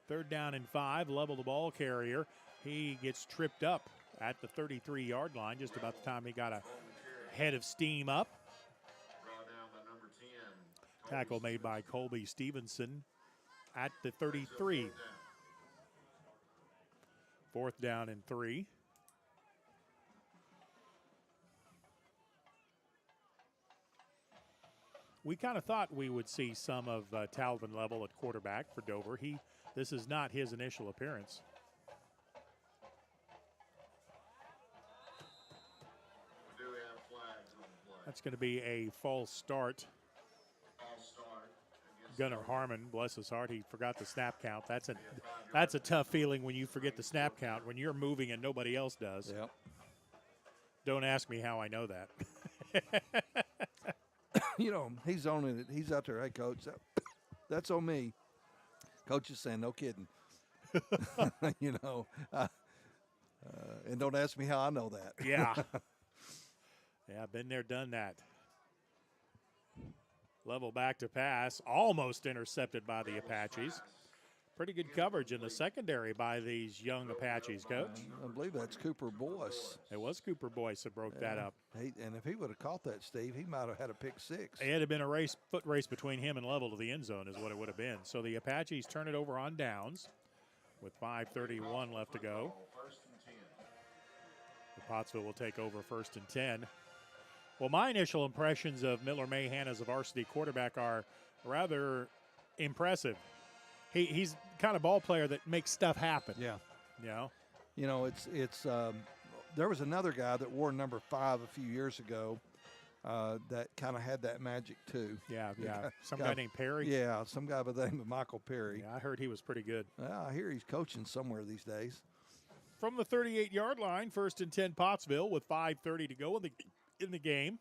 3rd down and 5, level the ball carrier. He gets tripped up at the 33-yard line just about the time he got a head of steam up. Tackle made by Colby Stevenson at the 33. 4th down and 3. We kind of thought we would see some of Talvin Level at quarterback for Dover. This is not his initial appearance. That's going to be a false start. Gunnar Harmon, bless his heart, he forgot the snap count. That's a tough feeling when you forget the snap count, when you're moving and nobody else does. Yep. Don't ask me how I know that. You know, he's owning it. He's out there, hey, Coach, that's on me. Coach is saying, no kidding. You know, and don't ask me how I know that. Yeah. Yeah, been there, done that. Level back to pass, almost intercepted by the Apaches. Pretty good coverage in the secondary by these young Apaches, Coach. I believe that's Cooper Boyce. It was Cooper Boyce that broke that up. And if he would have caught that, Steve, he might have had a pick 6. It had been a foot race between him and Level to the end zone is what it would have been. So the Apaches turn it over on downs with 5:31 left to go. The Pottsville will take over 1st and 10. Well, my initial impressions of Miller Mahan as a varsity quarterback are rather impressive. He's the kind of ball player that makes stuff happen. Yeah. You know, it's there was another guy that wore number 5 a few years ago that kind of had that magic too. Yeah. Some guy named Perry. Yeah, some guy by the name of Michael Perry. Yeah, I heard he was pretty good. I hear he's coaching somewhere these days. From the 38-yard line, 1st and 10 Pottsville with 5:30 to go in the game.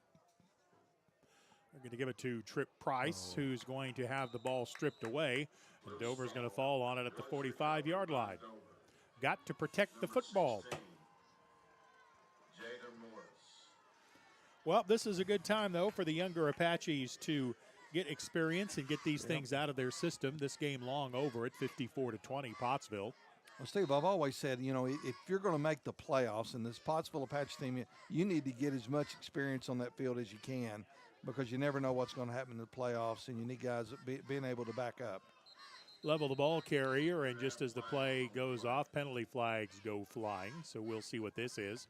They're going to give it to Trip Price, who's going to have the ball stripped away. And Dover's going to fall on it at the 45-yard line. Got to protect the football. Well, this is a good time, though, for the younger Apaches to get experience and get these things out of their system. This game long over at 54-20, Pottsville. Well, Steve, I've always said, you know, if you're going to make the playoffs in this Pottsville Apache team, you need to get as much experience on that field as you can because you never know what's going to happen in the playoffs, and you need guys being able to back up. Level the ball carrier, and just as the play goes off, penalty flags go flying. So we'll see what this is.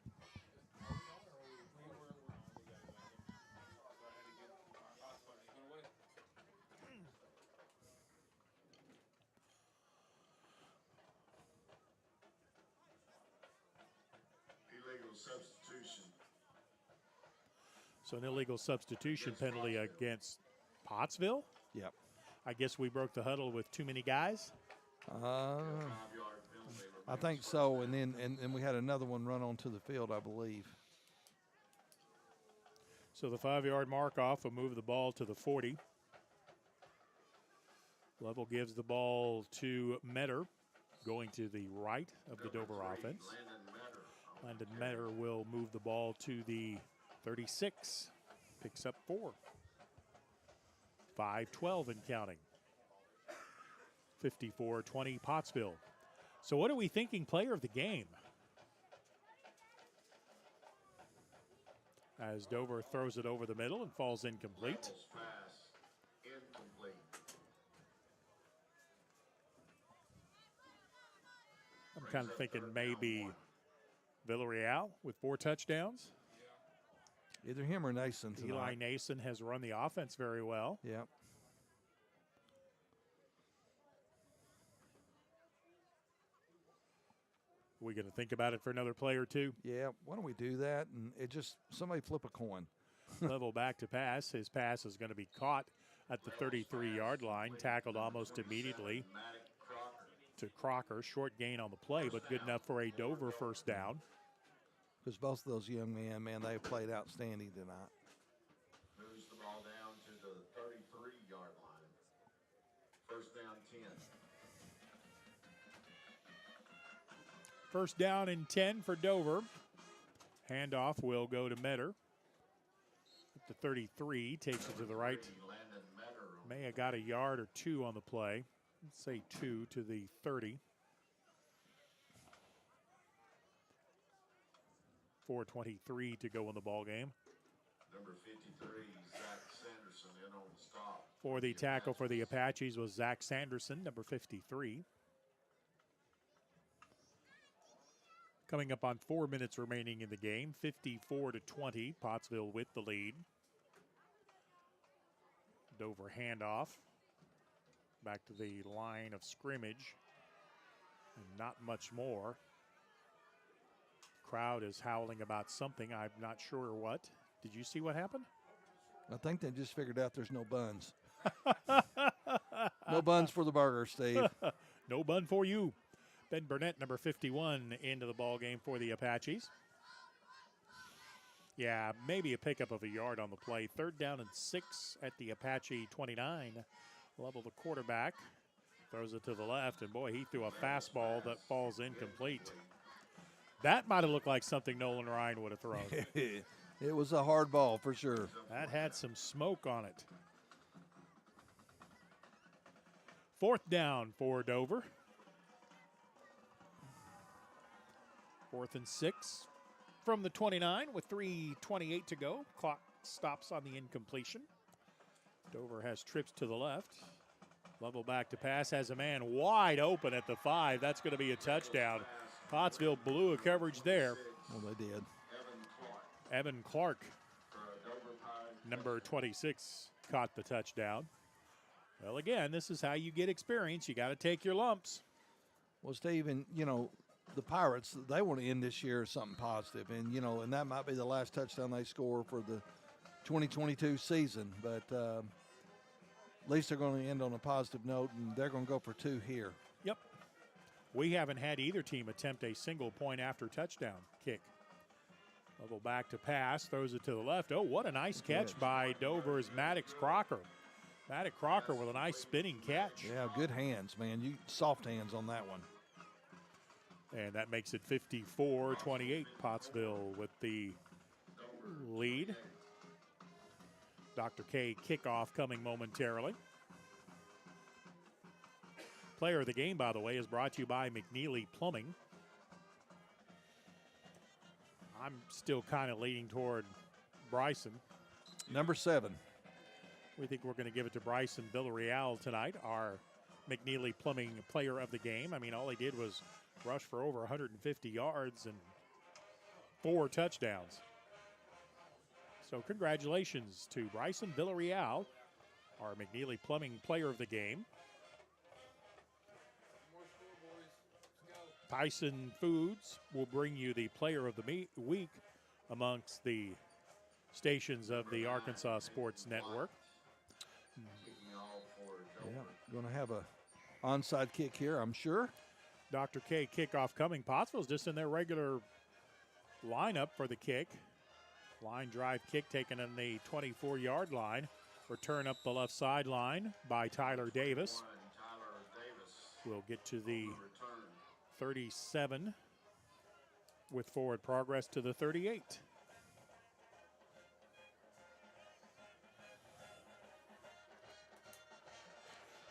So an illegal substitution penalty against Pottsville? Yep. I guess we broke the huddle with too many guys? I think so, and then we had another one run onto the field, I believe. So the 5-yard mark off will move the ball to the 40. Level gives the ball to Metter, going to the right of the Dover offense. Landon Metter will move the ball to the 36, picks up 4. 5:12 and counting. 54-20 Pottsville. So what are we thinking player of the game? As Dover throws it over the middle and falls incomplete. I'm kind of thinking maybe Villarreal with 4 touchdowns. Either him or Nason tonight. Eli Nason has run the offense very well. Yep. Are we going to think about it for another play or two? Yeah, why don't we do that? And it just, somebody flip a coin. Level back to pass. His pass is going to be caught at the 33-yard line, tackled almost immediately to Crocker. Short gain on the play, but good enough for a Dover first down. Because both of those young men, man, they played outstanding tonight. Moves the ball down to the 33-yard line. First down 10. First down and 10 for Dover. Handoff will go to Metter. At the 33, takes it to the right. May have got a yard or 2 on the play. let's say 2 to the 30. 4:23 to go in the ball game. Number 53, Zach Sanderson in on the stop. For the tackle for the Apaches was Zach Sanderson, number 53. Coming up on 4 minutes remaining in the game, 54-20, Pottsville with the lead. Dover handoff. Back to the line of scrimmage. And not much more. Crowd is howling about something. I'm not sure what. Did you see what happened? I think they just figured out there's no buns. No buns for the burger, Steve. No bun for you. Ben Burnett, number 51, into the ball game for the Apaches. Yeah, maybe a pickup of a yard on the play. 3rd down and 6 at the Apache 29. Level the quarterback. Throws it to the left, and boy, he threw a fastball that falls incomplete. That might have looked like something Nolan Ryan would have thrown. It was a hard ball for sure. That had some smoke on it. 4th down for Dover. 4th and 6 from the 29 with 3:28 to go. Clock stops on the incompletion. Dover has trips to the left. Level back to pass, has a man wide open at the 5. That's going to be a touchdown. Pottsville blew a coverage there. Well, they did. Evan Clark, number 26, caught the touchdown. Well, again, this is how you get experience. You got to take your lumps. Well, Steve, and, you know, the Pirates, they want to end this year as something positive. And, you know, and that might be the last touchdown they score for the 2022 season. But at least they're going to end on a positive note, and they're going to go for 2 here. Yep. We haven't had either team attempt a single point after touchdown kick. Level back to pass, throws it to the left. Oh, what a nice catch by Dover's Maddox Crocker. Maddox Crocker with a nice spinning catch. Yeah, good hands, man. You soft hands on that one. And that makes it 54-28, Pottsville with the lead. Dr. K kickoff coming momentarily. Player of the game, by the way, is brought to you by McNeely Plumbing. I'm still kind of leaning toward Bryson. Number 7. We think we're going to give it to Bryson Villarreal tonight, our McNeely Plumbing player of the game. I mean, all he did was rush for over 150 yards and 4 touchdowns. So congratulations to Bryson Villarreal, our McNeely Plumbing player of the game. Tyson Foods will bring you the player of the week amongst the stations of the Arkansas Sports Network. Yeah, going to have a onside kick here, I'm sure. Dr. K kickoff coming. Pottsville's just in their regular lineup for the kick. Line drive kick taken on the 24-yard line. Return up the left sideline by Tyler Davis. We'll get to the 37 with forward progress to the 38.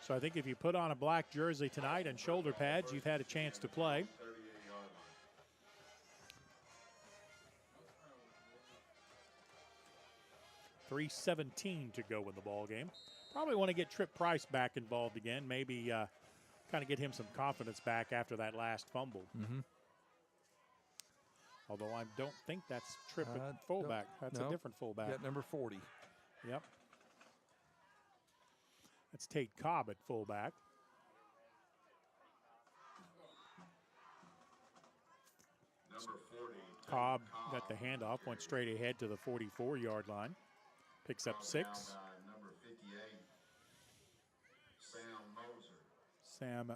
So I think if you put on a black jersey tonight and shoulder pads, you've had a chance to play. .317 to go in the ball game. Probably want to get Trip Price back involved again. Maybe kind of get him some confidence back after that last fumble. Mm-hmm. Although I don't think that's Trip at fullback. That's a different fullback. Got number 40. Yep. That's Tate Cobb at fullback. Number 40. Cobb got the handoff, went straight ahead to the 44-yard line. Picks up 6. Number 58. Sam Moser. Sam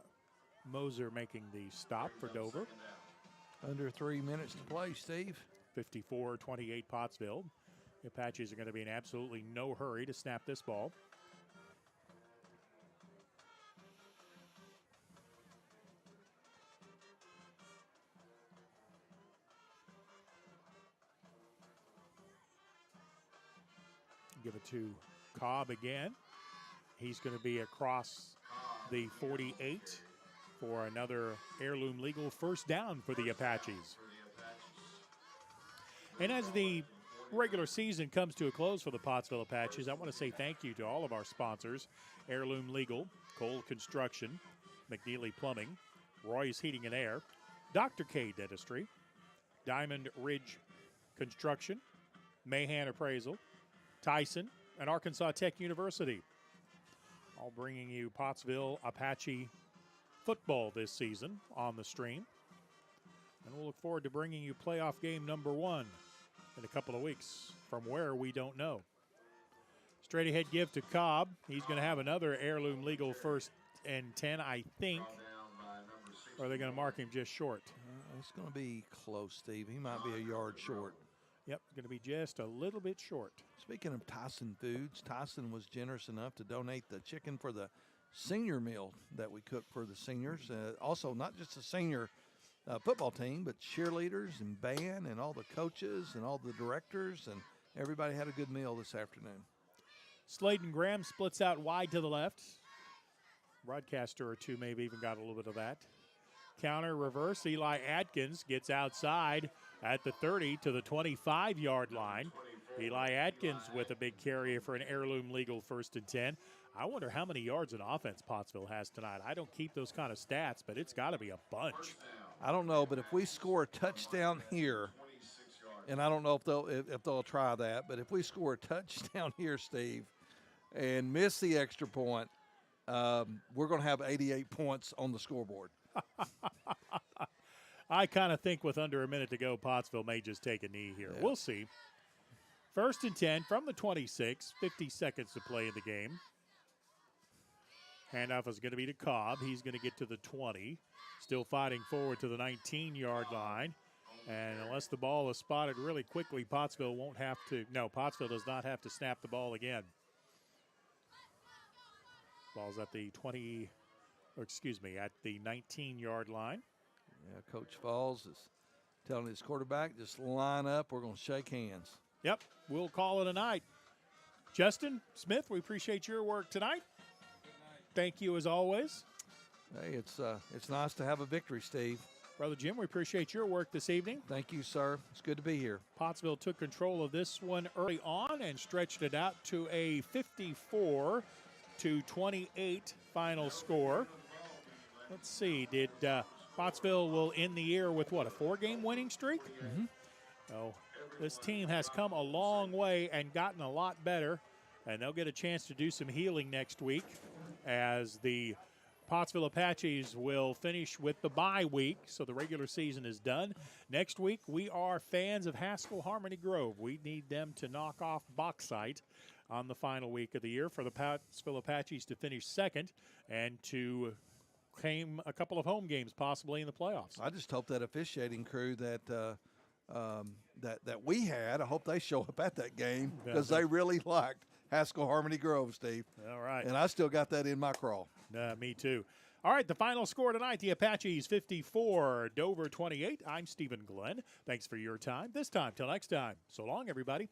Moser making the stop for Dover. Under 3 minutes to play, Steve. 54-28 Pottsville. The Apaches are going to be in absolutely no hurry to snap this ball. Give it to Cobb again. He's going to be across the 48 for another heirloom legal first down for the Apaches. And as the regular season comes to a close for the Pottsville Apaches, I want to say thank you to all of our sponsors: Heirloom Legal, Cole Construction, McNeely Plumbing, Roy's Heating and Air, Dr. K Dentistry, Diamond Ridge Construction, Mahan Appraisal, Tyson, and Arkansas Tech University. All bringing you Pottsville Apache football this season on the stream. And we'll look forward to bringing you playoff game number 1 in a couple of weeks from where we don't know. Straight ahead give to Cobb. He's going to have another heirloom legal 1st and 10, I think. Or are they going to mark him just short? It's going to be close, Steve. He might be a yard short. Yep, going to be just a little bit short. Speaking of Tyson Foods, Tyson was generous enough to donate the chicken for the senior meal that we cooked for the seniors. Also, not just the senior football team, but cheerleaders and band and all the coaches and all the directors, and everybody had a good meal this afternoon. Sladen Graham splits out wide to the left. Broadcaster or two maybe even got a little bit of that. Counter reverse. Eli Atkins gets outside at the 30 to the 25-yard line. Eli Atkins with a big carry for an heirloom legal 1st and 10. I wonder how many yards in offense Pottsville has tonight. I don't keep those kind of stats, but it's got to be a bunch. I don't know, but if we score a touchdown here, and I don't know if they'll try that, but if we score a touchdown here, Steve, and miss the extra point, we're going to have 88 points on the scoreboard. I kind of think with under a minute to go, Pottsville may just take a knee here. Yeah. We'll see. 1st and 10 from the 26, 50 seconds to play in the game. Handoff is going to be to Cobb. He's going to get to the 20. Still fighting forward to the 19-yard line. And unless the ball is spotted really quickly, Pottsville won't have to. No, Pottsville does not have to snap the ball again. Ball's at the 20, or excuse me, at the 19-yard line. Yeah, Coach Falls is telling his quarterback, just line up. We're going to shake hands. Yep, we'll call it a night. Justin Smith, we appreciate your work tonight. Thank you as always. Hey, it's nice to have a victory, Steve. Brother Jim, we appreciate your work this evening. Thank you, sir. It's good to be here. Pottsville took control of this one early on and stretched it out to a 54-28 final score. Let's see, did Pottsville will end the year with what, a 4-game winning streak? Mm-hmm. Oh, this team has come a long way and gotten a lot better, and they'll get a chance to do some healing next week as the Pottsville Apaches will finish with the bye week, so the regular season is done. Next week, we are fans of Haskell Harmony Grove. We need them to knock off Bauxite on the final week of the year for the Pottsville Apaches to finish second and to claim a couple of home games possibly in the playoffs. I just hope that officiating crew that we had, I hope they show up at that game because they really liked Haskell Harmony Grove, Steve. All right. And I still got that in my crawl. Me too. All right, the final score tonight, the Apaches 54, Dover 28. I'm Stephen Glenn. Thanks for your time. This time, till next time. So long, everybody.